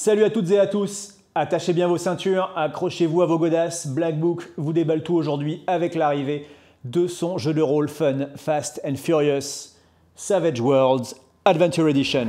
Salut à toutes et à tous, attachez bien vos ceintures, accrochez-vous à vos godasses, Black Book vous déballe tout aujourd'hui avec l'arrivée de son jeu de rôle fun, Fast and Furious, Savage Worlds Adventure Edition.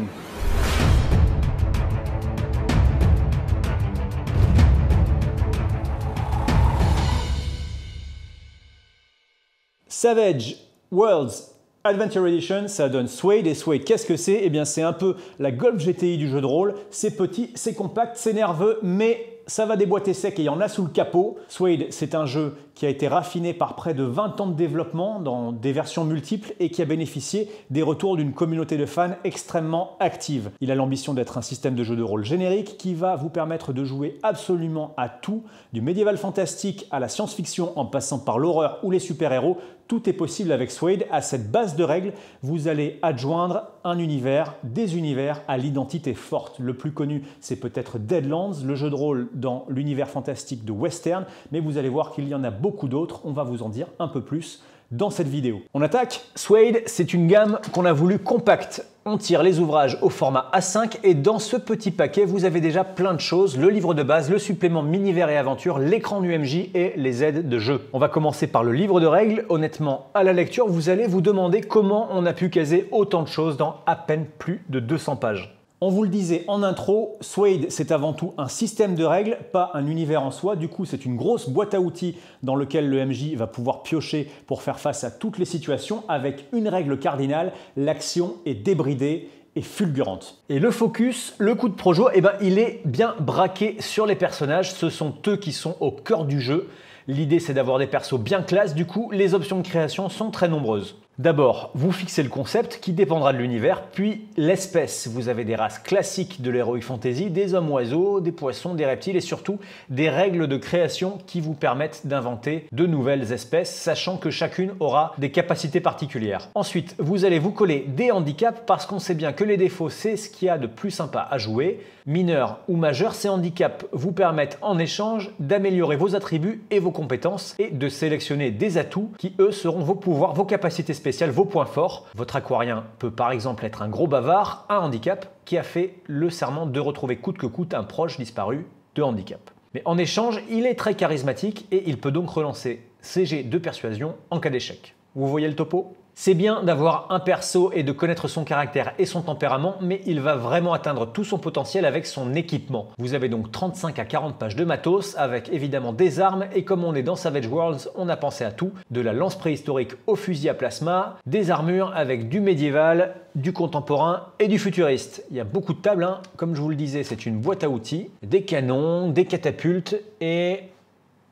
Savage Worlds Adventure Edition, ça donne Suede. Et Suede, qu'est-ce que c'est? Eh bien, c'est un peu la Golf GTI du jeu de rôle. C'est petit, c'est compact, c'est nerveux, mais ça va déboîter sec et il y en a sous le capot. Suede, c'est un jeu qui a été raffiné par près de 20 ans de développement dans des versions multiples et qui a bénéficié des retours d'une communauté de fans extrêmement active. Il a l'ambition d'être un système de jeu de rôle générique qui va vous permettre de jouer absolument à tout, du médiéval fantastique à la science-fiction en passant par l'horreur ou les super-héros. Tout est possible avec Suede. À cette base de règles, vous allez adjoindre un univers, des univers à l'identité forte. Le plus connu, c'est peut-être Deadlands, le jeu de rôle dans l'univers fantastique de Western, mais vous allez voir qu'il y en a beaucoup d'autres. On va vous en dire un peu plus dans cette vidéo. On attaque. Suede, c'est une gamme qu'on a voulu compacte. On tire les ouvrages au format A5 et dans ce petit paquet, vous avez déjà plein de choses. Le livre de base, le supplément Minivers et Aventure, l'écran du MJ et les aides de jeu. On va commencer par le livre de règles. Honnêtement, à la lecture, vous allez vous demander comment on a pu caser autant de choses dans à peine plus de 200 pages. On vous le disait en intro, Suede, c'est avant tout un système de règles, pas un univers en soi. Du coup, c'est une grosse boîte à outils dans laquelle le MJ va pouvoir piocher pour faire face à toutes les situations avec une règle cardinale, l'action est débridée et fulgurante. Et le focus, le coup de projo, il est bien braqué sur les personnages. Ce sont eux qui sont au cœur du jeu. L'idée, c'est d'avoir des persos bien classe. Du coup, les options de création sont très nombreuses. D'abord, vous fixez le concept qui dépendra de l'univers, puis l'espèce. Vous avez des races classiques de l'heroic fantasy, des hommes-oiseaux, des poissons, des reptiles et surtout des règles de création qui vous permettent d'inventer de nouvelles espèces, sachant que chacune aura des capacités particulières. Ensuite, vous allez vous coller des handicaps parce qu'on sait bien que les défauts, c'est ce qu'il y a de plus sympa à jouer. Mineurs ou majeurs, ces handicaps vous permettent en échange d'améliorer vos attributs et vos compétences et de sélectionner des atouts qui, eux, seront vos pouvoirs, vos capacités spéciales, vos points forts. Votre aquarien peut par exemple être un gros bavard, un handicap qui a fait le serment de retrouver coûte que coûte un proche disparu de handicap. Mais en échange, il est très charismatique et il peut donc relancer ses jets de persuasion en cas d'échec. Vous voyez le topo ? C'est bien d'avoir un perso et de connaître son caractère et son tempérament, mais il va vraiment atteindre tout son potentiel avec son équipement. Vous avez donc 35 à 40 pages de matos avec évidemment des armes et comme on est dans Savage Worlds, on a pensé à tout, de la lance préhistorique au fusil à plasma, des armures avec du médiéval, du contemporain et du futuriste. Il y a beaucoup de tables, hein. Comme je vous le disais, c'est une boîte à outils, des canons, des catapultes et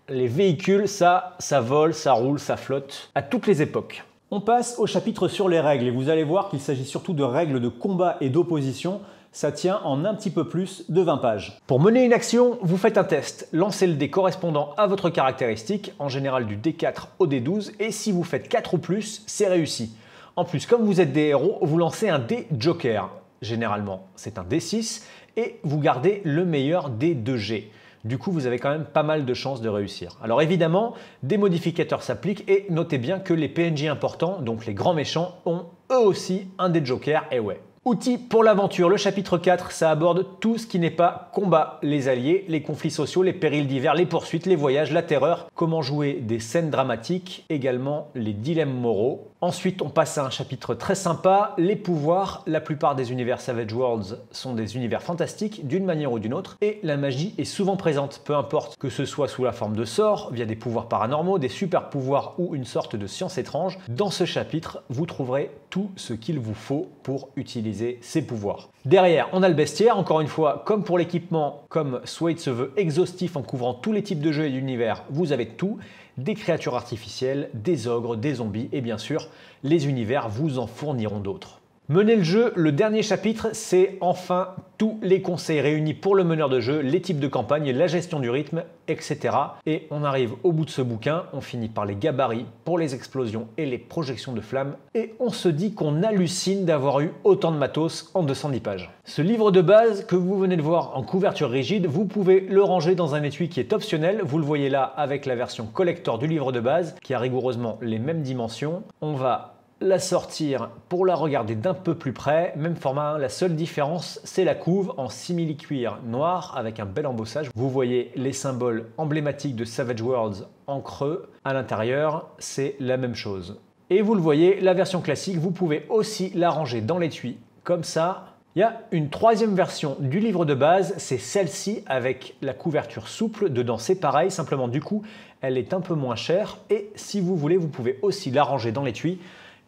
les véhicules, ça vole, ça roule, ça flotte à toutes les époques. On passe au chapitre sur les règles et vous allez voir qu'il s'agit surtout de règles de combat et d'opposition. Ça tient en un petit peu plus de 20 pages. Pour mener une action, vous faites un test. Lancez le dé correspondant à votre caractéristique, en général du D4 au D12, et si vous faites 4 ou plus, c'est réussi. En plus, comme vous êtes des héros, vous lancez un dé joker. Généralement, c'est un D6, et vous gardez le meilleur des 2G. Du coup, vous avez quand même pas mal de chances de réussir. Alors évidemment, des modificateurs s'appliquent et notez bien que les PNJ importants, donc les grands méchants, ont eux aussi un des jokers, et ouais. Outils pour l'aventure, le chapitre 4, ça aborde tout ce qui n'est pas combat, les alliés, les conflits sociaux, les périls divers, les poursuites, les voyages, la terreur, comment jouer des scènes dramatiques, également les dilemmes moraux. Ensuite, on passe à un chapitre très sympa, les pouvoirs. La plupart des univers Savage Worlds sont des univers fantastiques d'une manière ou d'une autre et la magie est souvent présente, peu importe que ce soit sous la forme de sorts, via des pouvoirs paranormaux, des super pouvoirs ou une sorte de science étrange. Dans ce chapitre, vous trouverez tout ce qu'il vous faut pour utiliser ces pouvoirs. Derrière, on a le bestiaire, encore une fois, comme pour l'équipement, comme Suede se veut exhaustif en couvrant tous les types de jeux et d'univers, vous avez tout, des créatures artificielles, des ogres, des zombies et bien sûr, les univers vous en fourniront d'autres. Mener le jeu, le dernier chapitre, c'est enfin tous les conseils réunis pour le meneur de jeu, les types de campagne, la gestion du rythme, etc. Et on arrive au bout de ce bouquin, on finit par les gabarits pour les explosions et les projections de flammes et on se dit qu'on hallucine d'avoir eu autant de matos en 210 pages. Ce livre de base que vous venez de voir en couverture rigide, vous pouvez le ranger dans un étui qui est optionnel. Vous le voyez là avec la version collector du livre de base qui a rigoureusement les mêmes dimensions. On va la sortir pour la regarder d'un peu plus près. Même format, la seule différence, c'est la couve en simili-cuir noir avec un bel embossage. Vous voyez les symboles emblématiques de Savage Worlds en creux. À l'intérieur, c'est la même chose. Et vous le voyez, la version classique, vous pouvez aussi la ranger dans l'étui comme ça. Il y a une troisième version du livre de base, c'est celle-ci avec la couverture souple. Dedans, c'est pareil, simplement du coup, elle est un peu moins chère. Et si vous voulez, vous pouvez aussi la ranger dans l'étui.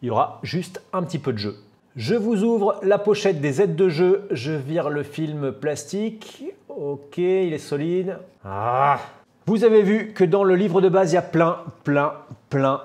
Il y aura juste un petit peu de jeu. Je vous ouvre la pochette des aides de jeu. Je vire le film plastique. Ok, il est solide. Vous avez vu que dans le livre de base, il y a plein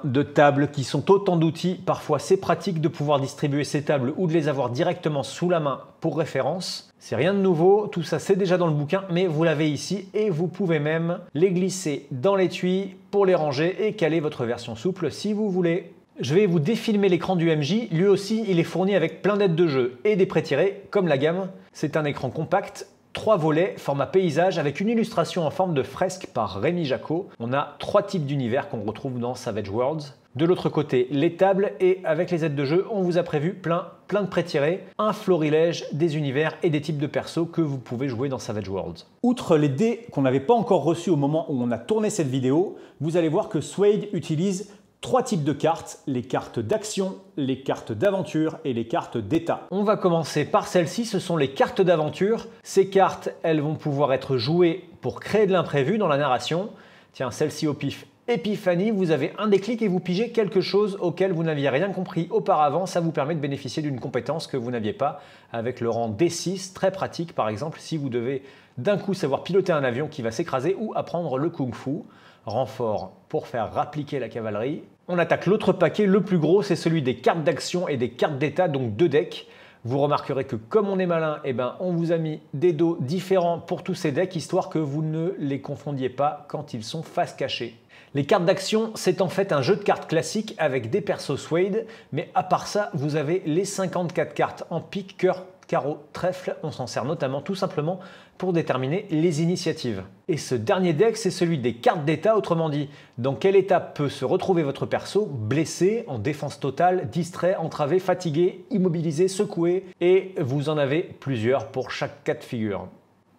de tables qui sont autant d'outils. Parfois, c'est pratique de pouvoir distribuer ces tables ou de les avoir directement sous la main pour référence. C'est rien de nouveau, tout ça c'est déjà dans le bouquin, mais vous l'avez ici et vous pouvez même les glisser dans l'étui pour les ranger et caler votre version souple si vous voulez. Je vais vous défilmer l'écran du MJ. Lui aussi, il est fourni avec plein d'aides de jeu et des prétirés, comme la gamme. C'est un écran compact. 3 volets, format paysage, avec une illustration en forme de fresque par Rémi Jacot. On a 3 types d'univers qu'on retrouve dans Savage Worlds. De l'autre côté, les tables, et avec les aides de jeu, on vous a prévu plein de pré-tirés, un florilège des univers et des types de persos que vous pouvez jouer dans Savage Worlds. Outre les dés qu'on n'avait pas encore reçus au moment où on a tourné cette vidéo, vous allez voir que Suede utilise 3 types de cartes, les cartes d'action, les cartes d'aventure et les cartes d'état. On va commencer par celle-ci, ce sont les cartes d'aventure. Ces cartes, elles vont pouvoir être jouées pour créer de l'imprévu dans la narration. Tiens, celle-ci au pif, Épiphanie, vous avez un déclic et vous pigez quelque chose auquel vous n'aviez rien compris auparavant. Ça vous permet de bénéficier d'une compétence que vous n'aviez pas avec le rang D6, très pratique par exemple si vous devez d'un coup savoir piloter un avion qui va s'écraser ou apprendre le kung-fu. Renfort pour faire rappliquer la cavalerie. On attaque l'autre paquet, le plus gros, c'est celui des cartes d'action et des cartes d'état, donc 2 decks. Vous remarquerez que comme on est malin, on vous a mis des dos différents pour tous ces decks, histoire que vous ne les confondiez pas quand ils sont face cachée. Les cartes d'action, c'est en fait un jeu de cartes classique avec des persos Suede, mais à part ça, vous avez les 54 cartes en pique, cœur, carreau, trèfle. On s'en sert notamment tout simplement pour déterminer les initiatives. Et ce dernier deck, c'est celui des cartes d'état, autrement dit, dans quel état peut se retrouver votre perso, blessé, en défense totale, distrait, entravé, fatigué, immobilisé, secoué, et vous en avez plusieurs pour chaque cas de figure.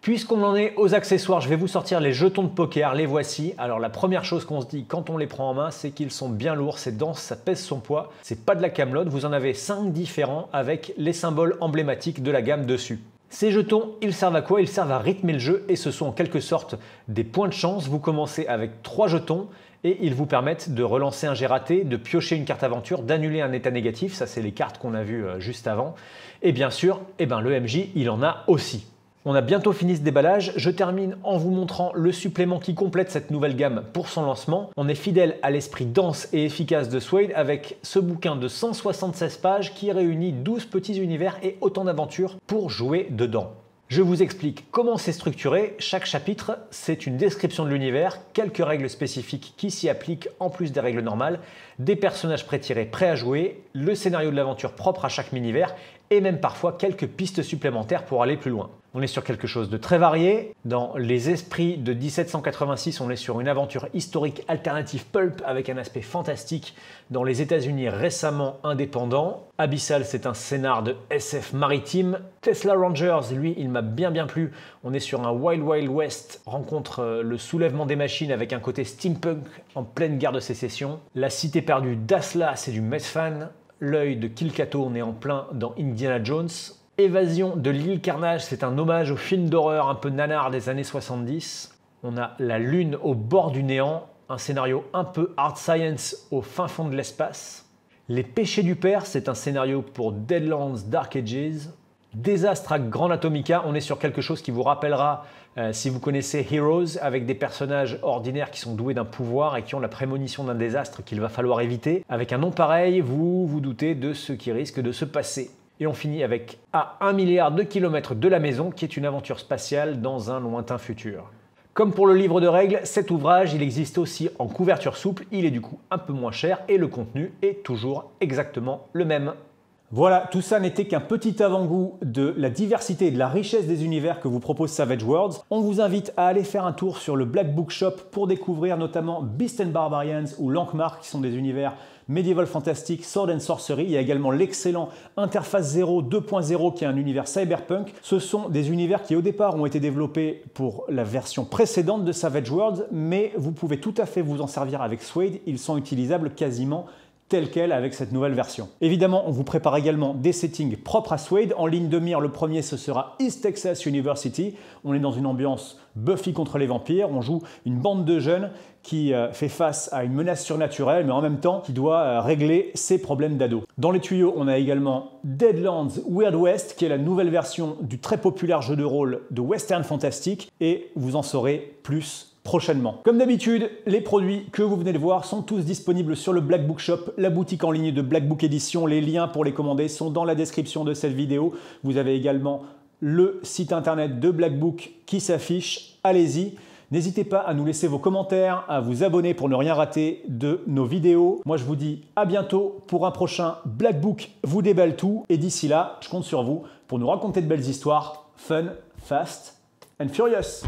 Puisqu'on en est aux accessoires, je vais vous sortir les jetons de poker, les voici. Alors la première chose qu'on se dit quand on les prend en main, c'est qu'ils sont bien lourds, c'est dense, ça pèse son poids. C'est pas de la camelote, vous en avez 5 différents avec les symboles emblématiques de la gamme dessus. Ces jetons, ils servent à quoi? Ils servent à rythmer le jeu et ce sont en quelque sorte des points de chance. Vous commencez avec 3 jetons et ils vous permettent de relancer un jet raté, de piocher une carte aventure, d'annuler un état négatif. Ça, c'est les cartes qu'on a vues juste avant. Et bien sûr, le MJ, il en a aussi. On a bientôt fini ce déballage, je termine en vous montrant le supplément qui complète cette nouvelle gamme pour son lancement. On est fidèle à l'esprit dense et efficace de Suede avec ce bouquin de 176 pages qui réunit 12 petits univers et autant d'aventures pour jouer dedans. Je vous explique comment c'est structuré. Chaque chapitre, c'est une description de l'univers, quelques règles spécifiques qui s'y appliquent en plus des règles normales, des personnages pré-tirés prêts à jouer, le scénario de l'aventure propre à chaque univers et même parfois quelques pistes supplémentaires pour aller plus loin. On est sur quelque chose de très varié. Dans Les Esprits de 1786, on est sur une aventure historique alternative pulp avec un aspect fantastique dans les États-Unis récemment indépendants. Abyssal, c'est un scénar de SF maritime. Tesla Rangers, lui, il m'a bien plu. On est sur un Wild Wild West, rencontre le soulèvement des machines avec un côté steampunk en pleine guerre de sécession. La Cité perdue d'Asla, c'est du Methfan. L'œil de Kilkato, on est en plein dans Indiana Jones. Évasion de l'île Carnage, c'est un hommage au film d'horreur un peu nanar des années 70. On a La Lune au bord du néant, un scénario un peu hard science au fin fond de l'espace. Les Péchés du Père, c'est un scénario pour Deadlands Dark Ages. Désastre à Grand Atomica, on est sur quelque chose qui vous rappellera si vous connaissez Heroes, avec des personnages ordinaires qui sont doués d'un pouvoir et qui ont la prémonition d'un désastre qu'il va falloir éviter. Avec un nom pareil, vous vous doutez de ce qui risque de se passer. Et on finit avec À 1 milliard de kilomètres de la maison, qui est une aventure spatiale dans un lointain futur. Comme pour le livre de règles, cet ouvrage, il existe aussi en couverture souple, il est du coup un peu moins cher et le contenu est toujours exactement le même. Voilà, tout ça n'était qu'un petit avant-goût de la diversité et de la richesse des univers que vous propose Savage Worlds. On vous invite à aller faire un tour sur le Black Book Shop pour découvrir notamment Beasts and Barbarians ou Lankhmar, qui sont des univers Medieval Fantastic Sword and Sorcery. Il y a également l'excellent Interface Zero 2.0 qui est un univers cyberpunk. Ce sont des univers qui au départ ont été développés pour la version précédente de Savage Worlds, mais vous pouvez tout à fait vous en servir avec Suede. Ils sont utilisables quasiment tel quel avec cette nouvelle version. Évidemment, on vous prépare également des settings propres à Suede. En ligne de mire, le premier, ce sera East Texas University. On est dans une ambiance Buffy contre les vampires. On joue une bande de jeunes qui fait face à une menace surnaturelle, mais en même temps qui doit régler ses problèmes d'ado. Dans les tuyaux, on a également Deadlands Weird West, qui est la nouvelle version du très populaire jeu de rôle de Western Fantastic, et vous en saurez plus prochainement. Comme d'habitude, les produits que vous venez de voir sont tous disponibles sur le Black Book Shop, la boutique en ligne de Black Book Edition. Les liens pour les commander sont dans la description de cette vidéo. Vous avez également le site internet de Black Book qui s'affiche. Allez-y. N'hésitez pas à nous laisser vos commentaires, à vous abonner pour ne rien rater de nos vidéos. Moi, je vous dis à bientôt pour un prochain Black Book vous déballe tout. Et d'ici là, je compte sur vous pour nous raconter de belles histoires, fun, fast and furious.